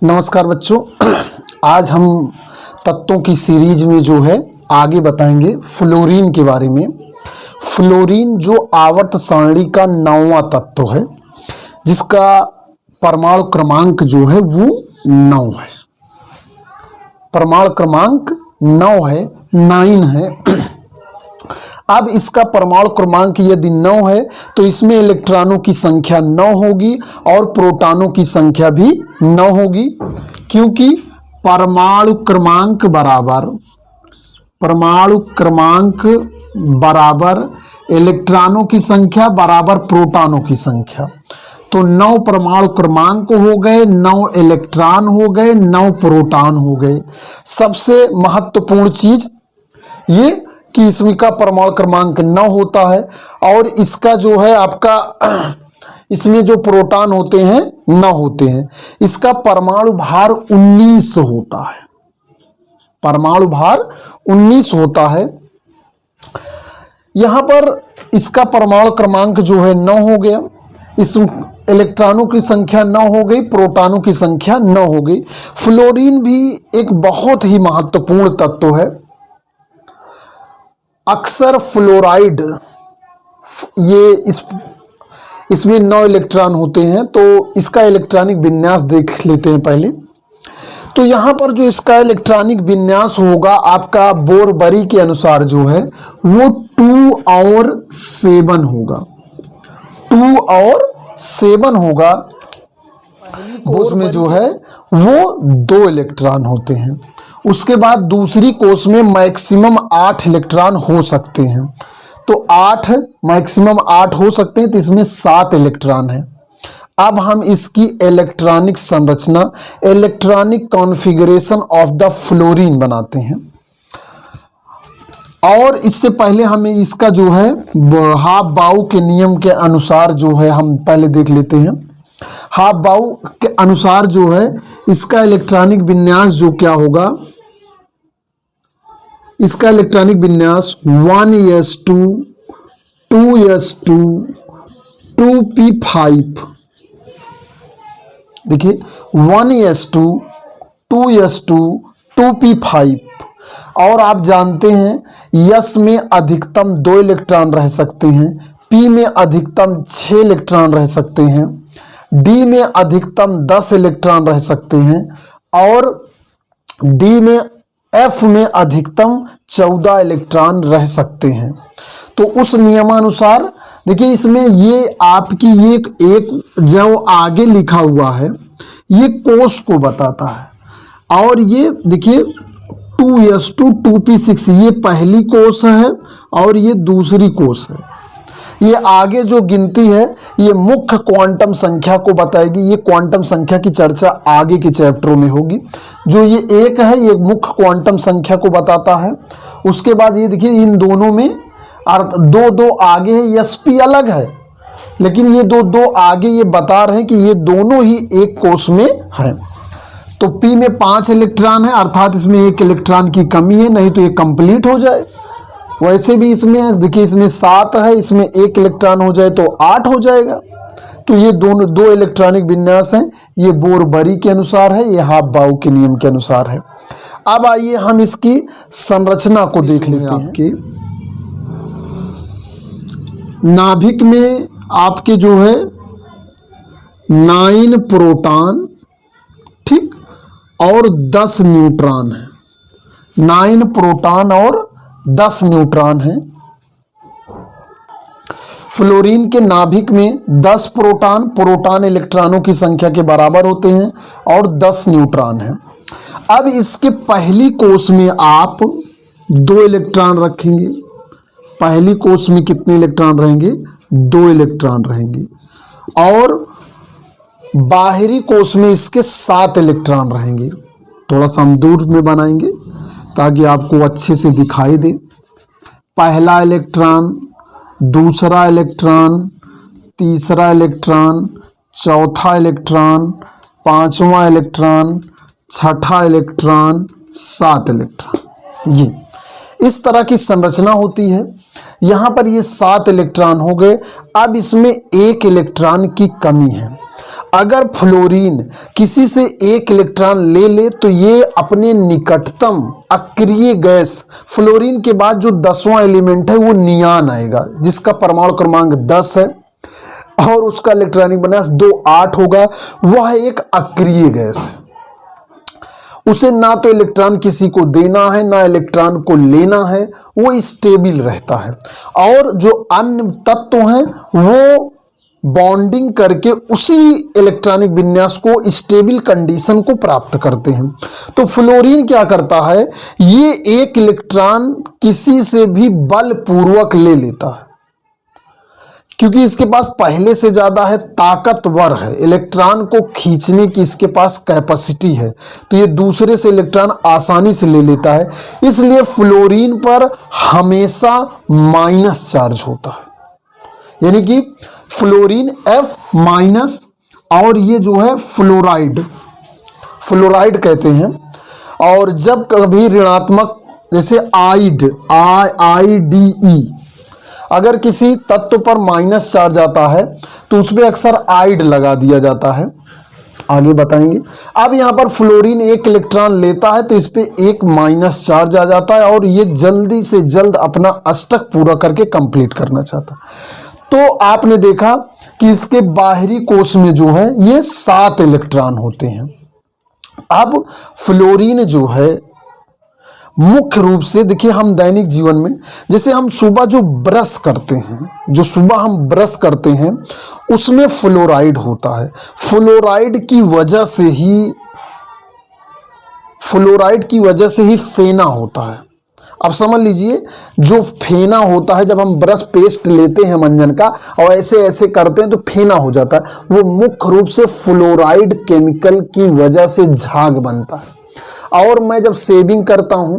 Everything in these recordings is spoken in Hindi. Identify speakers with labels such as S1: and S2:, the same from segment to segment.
S1: नमस्कार बच्चों, आज हम तत्वों की सीरीज में जो है आगे बताएंगे फ्लोरीन के बारे में। फ्लोरीन जो आवर्त सारणी का 9वां तत्व है, जिसका परमाणु क्रमांक जो है वो 9 है। परमाणु क्रमांक 9 है, 9 है। अब इसका परमाणु क्रमांक यदि 9 है तो इसमें इलेक्ट्रॉनों की संख्या 9 होगी और प्रोटॉनों की संख्या भी 9 होगी, क्योंकि परमाणु क्रमांक बराबर इलेक्ट्रॉनों की संख्या बराबर प्रोटॉनों की संख्या। तो 9 परमाणु क्रमांक हो गए, 9 इलेक्ट्रॉन हो गए, 9 प्रोटॉन हो गए। सबसे महत्वपूर्ण चीज ये कि इसका परमाणु क्रमांक 9 होता है और इसका जो है आपका इसमें जो प्रोटॉन होते हैं 9 होते हैं। इसका परमाणु भार 19 होता है। परमाणु भार 19 होता है। यहां पर इसका परमाणु क्रमांक जो है 9 हो गया। इस इलेक्ट्रॉनों की संख्या 9 हो गई, प्रोटॉनों की संख्या 9 हो गई। फ्लोरीन भी एक बहुत ही महत्वपूर्ण तत्व है। अक्सर फ्लोराइड इसमें 9 इलेक्ट्रॉन होते हैं, तो इसका इलेक्ट्रॉनिक विन्यास देख लेते हैं पहले। तो यहाँ पर जो इसका इलेक्ट्रॉनिक विन्यास होगा आपका बोरबरी के अनुसार जो है वो 2 और 7 होगा। 2 और 7 होगा। कोष में जो है वो 2 इलेक्ट्रॉन होते हैं। उसके बाद दूसरी कोष में मैक्सिमम 8 इलेक्ट्रॉन हो सकते हैं। तो 8 मैक्सिमम 8 हो सकते हैं, तो इसमें 7 इलेक्ट्रॉन है। अब हम इसकी इलेक्ट्रॉनिक संरचना, electronic configuration of the fluorine बनाते हैं। और इससे पहले हमें इसका जो है हाफ-बाउ के नियम के अनुसार जो है हम पहले देख लेते हैं। हाफ-बाउ के अनुसार जो है इसका इलेक्ट्रॉनिक विन्यास जो क्या होगा, इसका इलेक्ट्रॉनिक विन्यास 1s2 2s2 2p5। देखिए 1s2 2s2 2p5। और आप जानते हैं यस में अधिकतम 2 इलेक्ट्रॉन रह सकते हैं, पी में अधिकतम 6 इलेक्ट्रॉन रह सकते हैं, डी में अधिकतम 10 इलेक्ट्रॉन रह सकते हैं और डी में एफ में अधिकतम 14 इलेक्ट्रॉन रह सकते हैं। तो उस नियमानुसार देखिए इसमें ये आपकी एक जो आगे लिखा हुआ है ये कोष को बताता है। और ये देखिए 2s2 2p6 ये पहली कोष है और ये दूसरी कोष है। ये आगे जो गिनती है ये मुख्य क्वांटम संख्या को बताएगी। ये क्वांटम संख्या की चर्चा आगे के चैप्टरों में होगी। जो ये 1 है ये मुख्य क्वांटम संख्या को बताता है। उसके बाद ये देखिए इन दोनों में 2 आगे है, sp अलग है, लेकिन ये 2 आगे ये बता रहे हैं कि ये दोनों ही एक कोष में है। तो p में 5 इलेक्ट्रॉन है, अर्थात इसमें 1 इलेक्ट्रॉन की कमी है, नहीं तो ये कंप्लीट हो जाए। वैसे भी इसमें देखिए इसमें 7 है, इसमें 1 इलेक्ट्रॉन हो जाए तो 8 हो जाएगा। तो ये दोनों 2 इलेक्ट्रॉनिक विन्यास हैं। ये बोरबरी के अनुसार है, ये हाफ-बाउ के नियम के अनुसार है। अब आइए हम इसकी संरचना को देख लेते हैं। आपके नाभिक में आपके जो है 9 प्रोटॉन, ठीक, और 10 न्यूट्रॉन है। 9 प्रोटॉन और 10 न्यूट्रॉन हैं। फ्लोरीन के नाभिक में 10 प्रोटॉन इलेक्ट्रॉनों की संख्या के बराबर होते हैं और 10 न्यूट्रॉन हैं। अब इसके पहली कोष में आप 2 इलेक्ट्रॉन रखेंगे। पहली कोष में कितने इलेक्ट्रॉन रहेंगे? 2 इलेक्ट्रॉन रहेंगे। और बाहरी कोष में इसके 7 इलेक्ट्रॉन रहेंगे। थोड़ा सा हम दूर में बनाएंगे ताकि आपको अच्छे से दिखाई दे। पहला इलेक्ट्रॉन, दूसरा इलेक्ट्रॉन, तीसरा इलेक्ट्रॉन, चौथा इलेक्ट्रॉन, 5वां इलेक्ट्रॉन, 6ठा इलेक्ट्रॉन, 7 इलेक्ट्रॉन। ये इस तरह की संरचना होती है। यहाँ पर ये 7 इलेक्ट्रॉन हो गए। अब इसमें 1 इलेक्ट्रॉन की कमी है। अगर फ्लोरीन किसी से 1 इलेक्ट्रॉन ले ले तो ये अपने निकटतम अक्रिय गैस फ्लोरीन के बाद जो 10वां एलिमेंट है वो नियान आएगा, जिसका परमाणु क्रमांक 10 है और उसका इलेक्ट्रॉनिक विन्यास 2-8 होगा। वह एक अक्रिय गैस है, उसे ना तो इलेक्ट्रॉन किसी को देना है ना इलेक्ट्रॉन को लेना है, वो स्टेबल रहता है। और जो अन्य तत्व हैं वो बॉन्डिंग करके उसी इलेक्ट्रॉनिक विन्यास को स्टेबल कंडीशन को प्राप्त करते हैं। तो फ्लोरीन क्या करता है, ये 1 इलेक्ट्रॉन किसी से भी बलपूर्वक ले लेता है, क्योंकि इसके पास पहले से ज्यादा है, ताकतवर है, इलेक्ट्रॉन को खींचने की इसके पास कैपेसिटी है, तो ये दूसरे से इलेक्ट्रॉन आसानी से ले लेता है। इसलिए फ्लोरीन पर हमेशा माइनस चार्ज होता है, यानी कि फ्लोरीन F- और ये जो है फ्लोराइड कहते हैं। और जब कभी ऋणात्मक, जैसे आइड IIDE, अगर किसी तत्व पर माइनस चार्ज आता है तो उस पर अक्सर आइड लगा दिया जाता है, आगे बताएंगे। अब यहाँ पर फ्लोरीन 1 इलेक्ट्रॉन लेता है तो इस पे 1 माइनस चार्ज आ जाता है और ये जल्दी से जल्द अपना अष्टक पूरा करके कंप्लीट करना चाहता है। तो आपने देखा कि इसके बाहरी कोश में जो है ये 7 इलेक्ट्रॉन होते हैं। अब फ्लोरीन जो है मुख्य रूप से, देखिए हम दैनिक जीवन में जैसे हम सुबह जो ब्रश करते हैं, उसमें फ्लोराइड होता है। फ्लोराइड की वजह से ही फेना होता है। अब समझ लीजिए, जो फेना होता है, जब हम ब्रश पेस्ट लेते हैं मंजन का और ऐसे ऐसे करते हैं तो फेना हो जाता है, वो मुख्य रूप से फ्लोराइड केमिकल की वजह से झाग बनता है। और मैं जब शेविंग करता हूं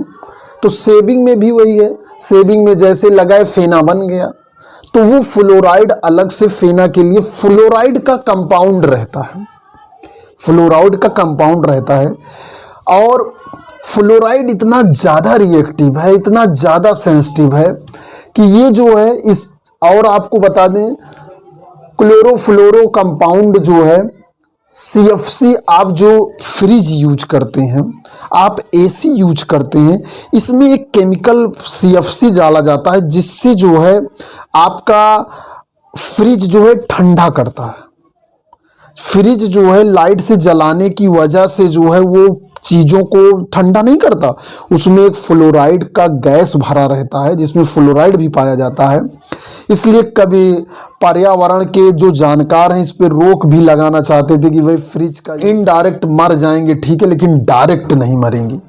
S1: तो शेविंग में भी वही है, शेविंग में जैसे लगाए फेना बन गया, तो वो फ्लोराइड अलग से फेना के लिए फ्लोराइड का कंपाउंड रहता है। और फ्लोराइड इतना ज़्यादा रिएक्टिव है, इतना ज़्यादा सेंसिटिव है कि ये जो है इस, और आपको बता दें क्लोरोफ्लोरो कंपाउंड जो है CFC, आप जो फ्रिज यूज करते हैं, आप AC यूज करते हैं, इसमें एक केमिकल CFC डाला जाता है जिससे जो है आपका फ्रिज जो है ठंडा करता है। फ्रिज जो है लाइट से जलाने की वजह से जो है वो चीज़ों को ठंडा नहीं करता, उसमें एक फ्लोराइड का गैस भरा रहता है जिसमें फ्लोराइड भी पाया जाता है। इसलिए कभी पर्यावरण के जो जानकार हैं इस पे रोक भी लगाना चाहते थे कि भाई फ्रिज का इनडायरेक्ट मर जाएंगे, ठीक है, लेकिन डायरेक्ट नहीं मरेंगे।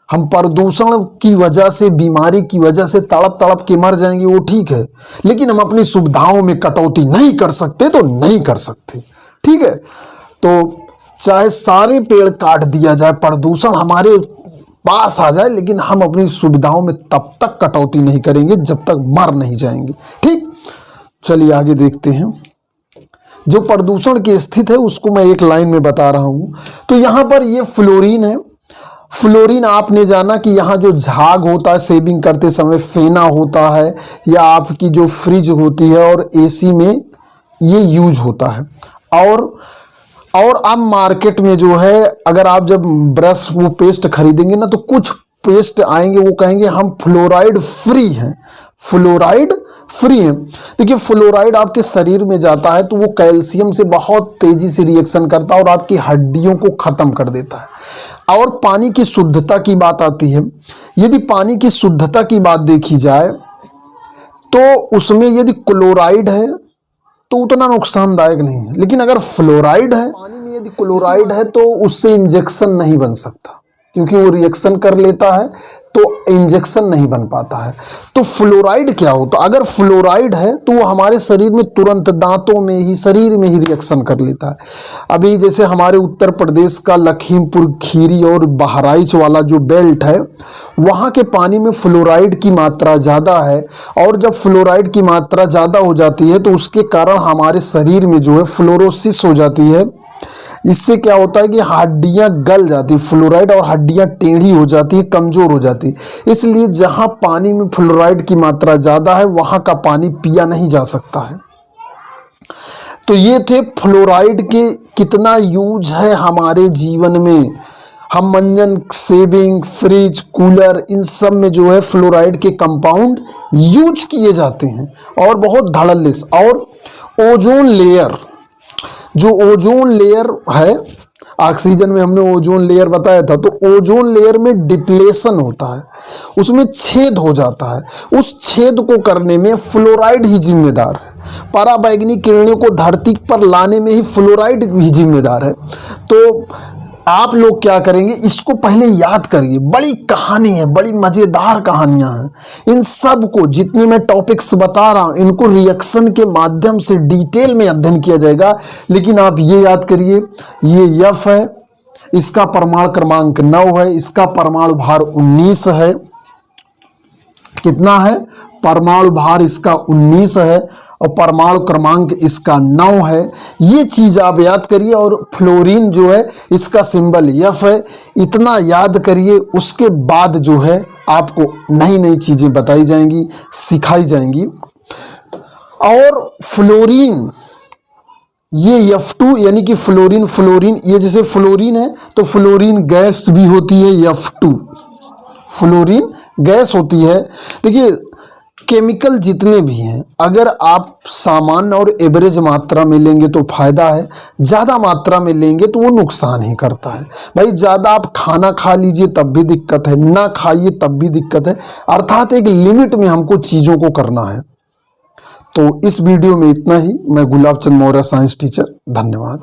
S1: हम प्रदूषण की वजह से, बीमारी की वजह से तड़प तड़प के मर जाएंगे, वो ठीक है, लेकिन हम अपनी सुविधाओं में कटौती नहीं कर सकते तो नहीं कर सकते, ठीक है। तो चाहे सारे पेड़ काट दिया जाए, प्रदूषण हमारे पास आ जाए, लेकिन हम अपनी सुविधाओं में तब तक कटौती नहीं करेंगे जब तक मर नहीं जाएंगे, ठीक। चलिए आगे देखते हैं। जो प्रदूषण की स्थिति है उसको मैं एक लाइन में बता रहा हूं। तो यहां पर ये फ्लोरीन है। फ्लोरीन आपने जाना कि यहाँ जो झाग होता है शेविंग करते समय, फेना होता है, या आपकी जो फ्रिज होती है और AC में ये यूज होता है। और अब मार्केट में जो है, अगर आप जब ब्रश वो पेस्ट खरीदेंगे ना, तो कुछ पेस्ट आएंगे वो कहेंगे हम फ्लोराइड फ्री हैं, फ्लोराइड फ्री हैं। देखिए फ्लोराइड आपके शरीर में जाता है तो वो कैल्शियम से बहुत तेजी से रिएक्शन करता है और आपकी हड्डियों को खत्म कर देता है। और पानी की शुद्धता की बात आती है, यदि पानी की शुद्धता की बात देखी जाए तो उसमें यदि क्लोराइड है तो उतना नुकसानदायक नहीं है, लेकिन अगर फ्लोराइड है, पानी में यदि क्लोराइड है तो उससे इंजेक्शन नहीं बन सकता, क्योंकि वो रिएक्शन कर लेता है तो इंजेक्शन नहीं बन पाता है। तो फ्लोराइड क्या होता, अगर फ्लोराइड है तो वो हमारे शरीर में तुरंत दांतों में ही, शरीर में ही रिएक्शन कर लेता है। अभी जैसे हमारे उत्तर प्रदेश का लखीमपुर खीरी और बहराइच वाला जो बेल्ट है, वहाँ के पानी में फ्लोराइड की मात्रा ज़्यादा है, और जब फ्लोराइड की मात्रा ज़्यादा हो जाती है तो उसके कारण हमारे शरीर में जो है फ्लोरोसिस हो जाती है, इससे क्या होता है कि हड्डियां गल जाती, फ्लोराइड और हड्डियां टेढ़ी हो जाती है, कमजोर हो जाती है। इसलिए जहां पानी में फ्लोराइड की मात्रा ज़्यादा है वहां का पानी पिया नहीं जा सकता है। तो ये थे फ्लोराइड के कितना यूज है हमारे जीवन में। हम मंजन, सेविंग, फ्रिज, कूलर, इन सब में जो है फ्लोराइड के कंपाउंड यूज किए जाते हैं और बहुत धड़ल्ले से। और ओजोन लेयर, जो ओजोन लेयर है, ऑक्सीजन में हमने ओजोन लेयर बताया था, तो ओजोन लेयर में डिप्लेशन होता है, उसमें छेद हो जाता है। उस छेद को करने में फ्लोराइड ही जिम्मेदार है। पराबैंगनी किरणों को धरती पर लाने में ही फ्लोराइड ही जिम्मेदार है। तो आप लोग क्या करेंगे, इसको पहले याद करिए। बड़ी कहानी है, बड़ी मज़ेदार कहानियां हैं। इन सब को, जितने मैं टॉपिक्स बता रहा हूं, इनको रिएक्शन के माध्यम से डिटेल में अध्ययन किया जाएगा। लेकिन आप ये याद करिए, ये F है, इसका परमाणु क्रमांक 9 है, इसका परमाणु भार 19 है। कितना है? परमाणु भार इसका 19 है और परमाणु क्रमांक इसका 9 है। ये चीज आप याद करिए। और फ्लोरीन जो है, इसका सिंबल F है। इतना याद करिए, उसके बाद जो है आपको नई नई चीजें बताई जाएंगी, सिखाई जाएंगी। और फ्लोरीन, ये F2 यानी कि फ्लोरीन, ये जैसे फ्लोरीन है तो फ्लोरीन गैस भी होती है, F2 फ्लोरीन गैस होती है। देखिए, केमिकल जितने भी हैं, अगर आप सामान्य और एवरेज मात्रा में लेंगे तो फायदा है, ज़्यादा मात्रा में लेंगे तो वो नुकसान ही करता है। भाई ज़्यादा आप खाना खा लीजिए तब भी दिक्कत है, ना खाइए तब भी दिक्कत है। अर्थात एक लिमिट में हमको चीज़ों को करना है। तो इस वीडियो में इतना ही। मैं गुलाब चंद मौर्य, साइंस टीचर। धन्यवाद।